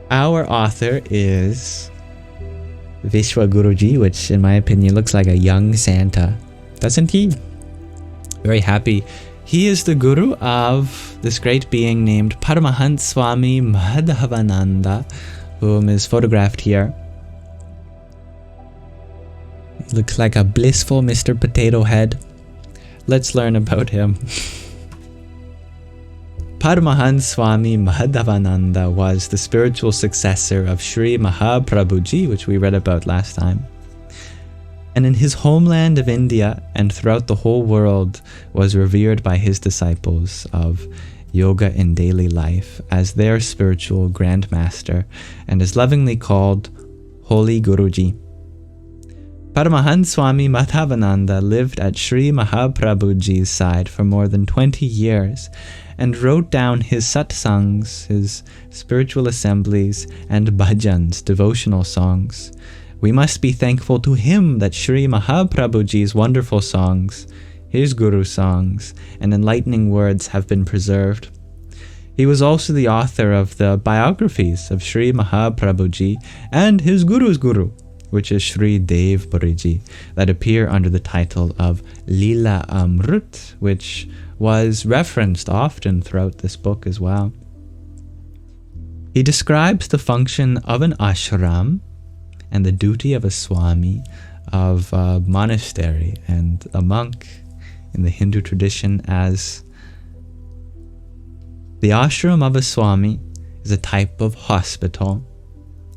Our author is Vishwaguruji, which in my opinion looks like a young Santa, doesn't he? Very happy. He is the guru of this great being named Paramahans Swami Mahadhavananda, whom is photographed here. He looks like a blissful Mr. Potato Head. Let's learn about him. Paramahans Swami Mahadhavananda was the spiritual successor of Sri Mahaprabhuji, which we read about last time. And in his homeland of India and throughout the whole world was revered by his disciples of yoga in daily life as their spiritual grandmaster and is lovingly called Holy Guruji. Paramahans Swami Mahadhavananda lived at Sri Mahaprabhuji's side for more than 20 years and wrote down his satsangs, his spiritual assemblies, and bhajans, devotional songs. We must be thankful to him that Sri Mahaprabhuji's wonderful songs, his guru songs, and enlightening words have been preserved. He was also the author of the biographies of Sri Mahaprabhuji and his guru's guru, which is Sri Dev Puriji, that appear under the title of Lila Amrut, which was referenced often throughout this book as well. He describes the function of an ashram and the duty of a swami, of a monastery and a monk in the Hindu tradition as the ashram of a swami is a type of hospital,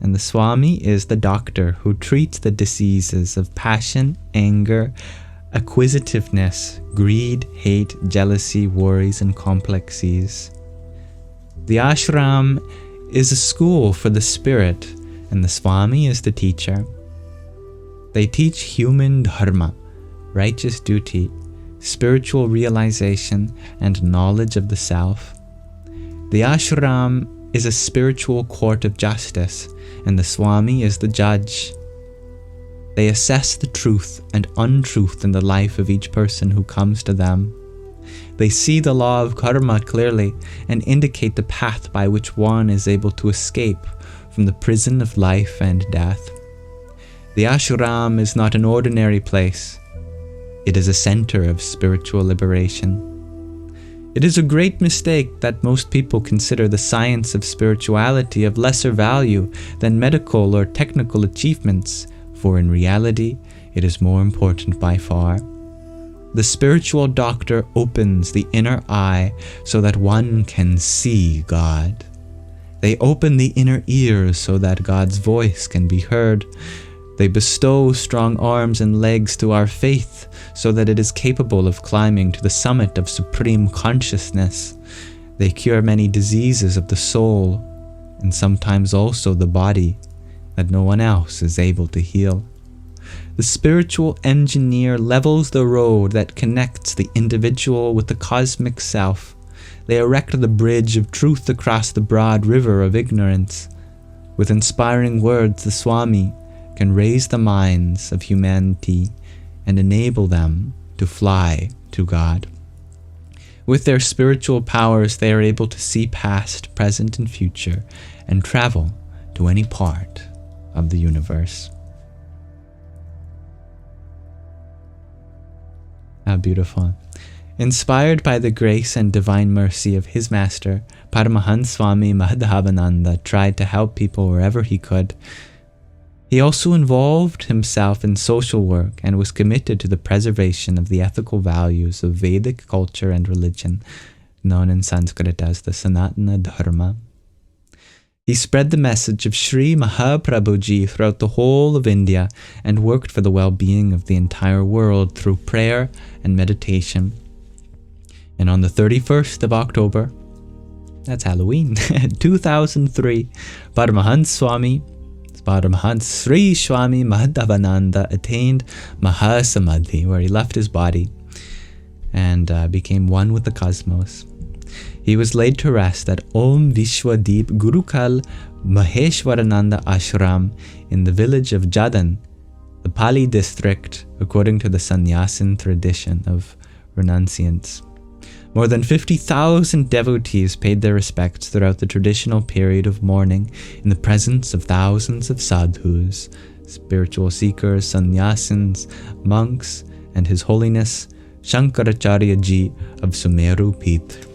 and the swami is the doctor who treats the diseases of passion, anger, acquisitiveness, greed, hate, jealousy, worries, and complexities. The ashram is a school for the spirit, and the swami is the teacher. They teach human dharma, righteous duty, spiritual realization, and knowledge of the self. The ashram is a spiritual court of justice, and the swami is the judge. They assess the truth and untruth in the life of each person who comes to them. They see the law of karma clearly and indicate the path by which one is able to escape from the prison of life and death. The ashram is not an ordinary place. It is a center of spiritual liberation. It is a great mistake that most people consider the science of spirituality of lesser value than medical or technical achievements, for in reality, it is more important by far. The spiritual doctor opens the inner eye so that one can see God. They open the inner ears so that God's voice can be heard. They bestow strong arms and legs to our faith so that it is capable of climbing to the summit of supreme consciousness. They cure many diseases of the soul and sometimes also the body that no one else is able to heal. The spiritual engineer levels the road that connects the individual with the cosmic self. They erect the bridge of truth across the broad river of ignorance. With inspiring words, the Swami can raise the minds of humanity and enable them to fly to God. With their spiritual powers, they are able to see past, present, and future and travel to any part of the universe. How beautiful. Inspired by the grace and divine mercy of his master, Paramahans Swami Mahadhavananda tried to help people wherever he could. He also involved himself in social work and was committed to the preservation of the ethical values of Vedic culture and religion, known in Sanskrit as the Sanatana Dharma. He spread the message of Sri Mahaprabhuji throughout the whole of India and worked for the well-being of the entire world through prayer and meditation. And on the 31st of October, that's Halloween, 2003, Paramahans Sri Swami Mahadhavananda attained Mahasamadhi, where he left his body and became one with the cosmos. He was laid to rest at Om Vishwadeep Gurukul Maheshwarananda Ashram in the village of Jadan, the Pali district, according to the Sannyasin tradition of renunciants. More than 50,000 devotees paid their respects throughout the traditional period of mourning in the presence of thousands of sadhus, spiritual seekers, sannyasins, monks, and His Holiness Shankaracharya Ji of Sumeru Peeth.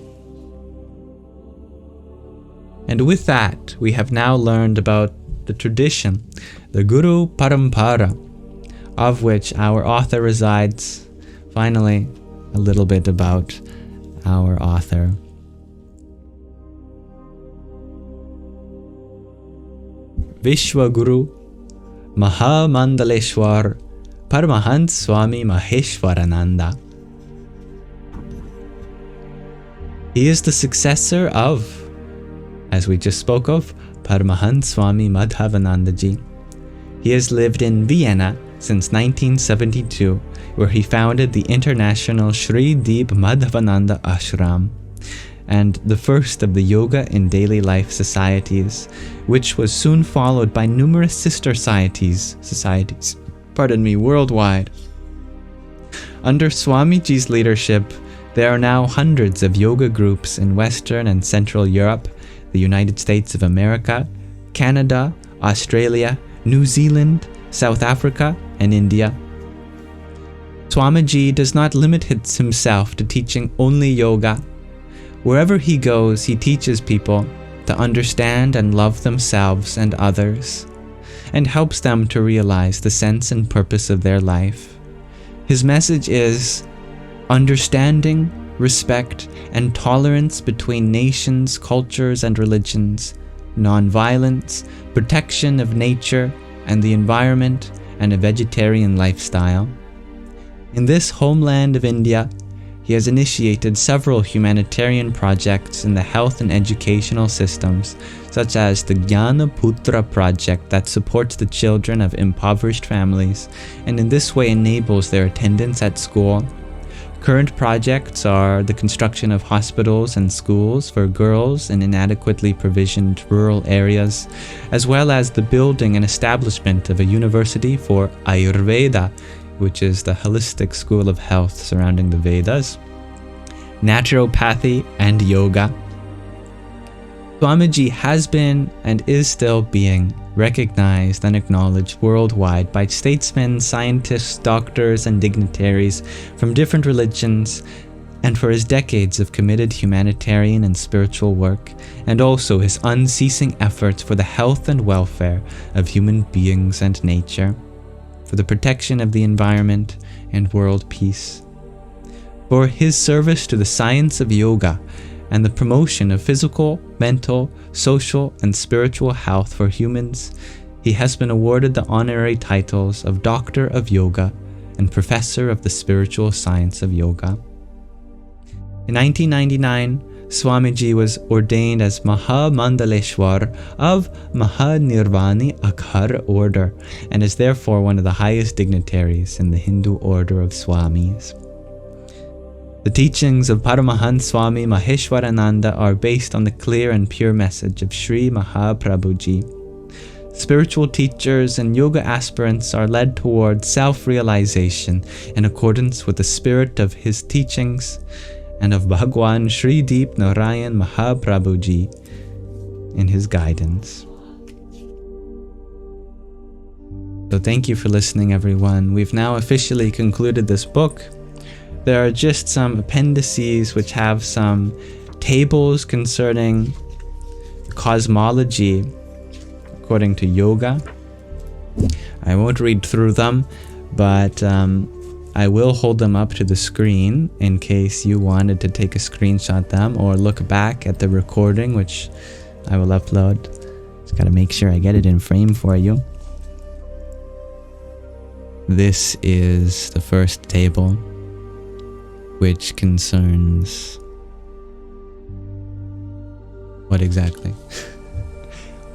And with that, we have now learned about the tradition, the Guru Parampara, of which our author resides. Finally, a little bit about our author. Vishwaguru Mahamandaleshwar Paramhans Swami Maheshwarananda. He is the successor of, as we just spoke of, Paramahans Swami Mahadhavananda Ji. He has lived in Vienna since 1972, where he founded the International Shri Deep Madhavananda Ashram, and the first of the Yoga in Daily Life societies, which was soon followed by numerous sister societies worldwide. Under Swamiji's leadership, there are now hundreds of yoga groups in Western and Central Europe, the United States of America, Canada, Australia, New Zealand, South Africa, and India. Swamiji does not limit himself to teaching only yoga. Wherever he goes, he teaches people to understand and love themselves and others, and helps them to realize the sense and purpose of their life. His message is understanding, respect, and tolerance between nations, cultures, and religions, non-violence, protection of nature and the environment, and a vegetarian lifestyle. In this homeland of India, he has initiated several humanitarian projects in the health and educational systems, such as the Jnana Putra project that supports the children of impoverished families, and in this way enables their attendance at school. Current projects are the construction of hospitals and schools for girls in inadequately provisioned rural areas, as well as the building and establishment of a university for Ayurveda, which is the holistic school of health surrounding the Vedas, naturopathy, and yoga. Swamiji has been and is still being recognized and acknowledged worldwide by statesmen, scientists, doctors, and dignitaries from different religions, and for his decades of committed humanitarian and spiritual work, and also his unceasing efforts for the health and welfare of human beings and nature, for the protection of the environment and world peace. For his service to the science of yoga and the promotion of physical, mental, social, and spiritual health for humans, he has been awarded the honorary titles of Doctor of Yoga and Professor of the Spiritual Science of Yoga. In 1999, Swamiji was ordained as Mahamandaleshwar of Mahanirvani Akhar order, and is therefore one of the highest dignitaries in the Hindu order of Swamis. The teachings of Paramahans Swami Maheshwarananda are based on the clear and pure message of Sri Mahaprabhuji. Spiritual teachers and yoga aspirants are led towards self-realization in accordance with the spirit of his teachings and of Bhagwan Sri Deep Narayan Mahaprabhuji in his guidance. So thank you for listening, everyone. We've now officially concluded this book. There are just some appendices which have some tables concerning cosmology according to yoga. I won't read through them, but I will hold them up to the screen in case you wanted to take a screenshot them or look back at the recording, which I will upload. Just gotta make sure I get it in frame for you. This is the first table, which concerns what exactly?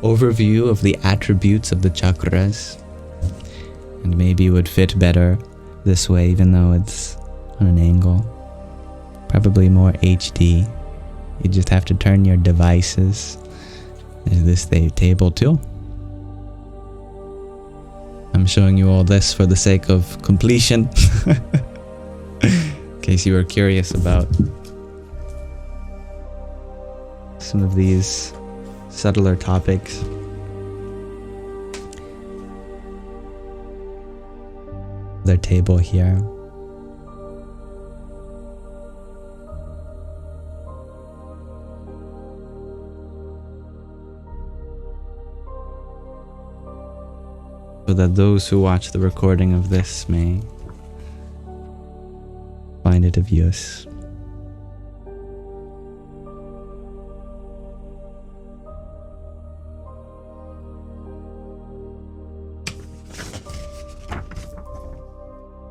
Overview of the attributes of the chakras, and maybe it would fit better this way, even though it's on an angle. Probably more HD. You just have to turn your devices. There's this table too. I'm showing you all this for the sake of completion. In case you were curious about some of these subtler topics. Their table here. So that those who watch the recording of this may find it of use.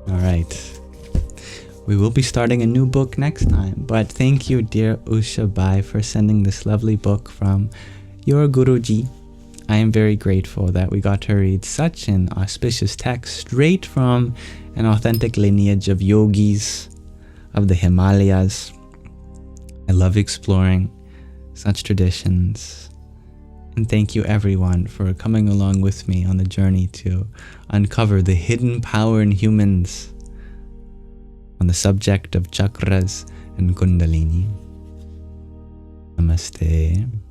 Alright, we will be starting a new book next time, but thank you, dear Ushabai, for sending this lovely book from your Guruji. I am very grateful that we got to read such an auspicious text straight from an authentic lineage of yogis of the Himalayas. I love exploring such traditions. And thank you everyone for coming along with me on the journey to uncover the hidden power in humans on the subject of chakras and Kundalini. Namaste.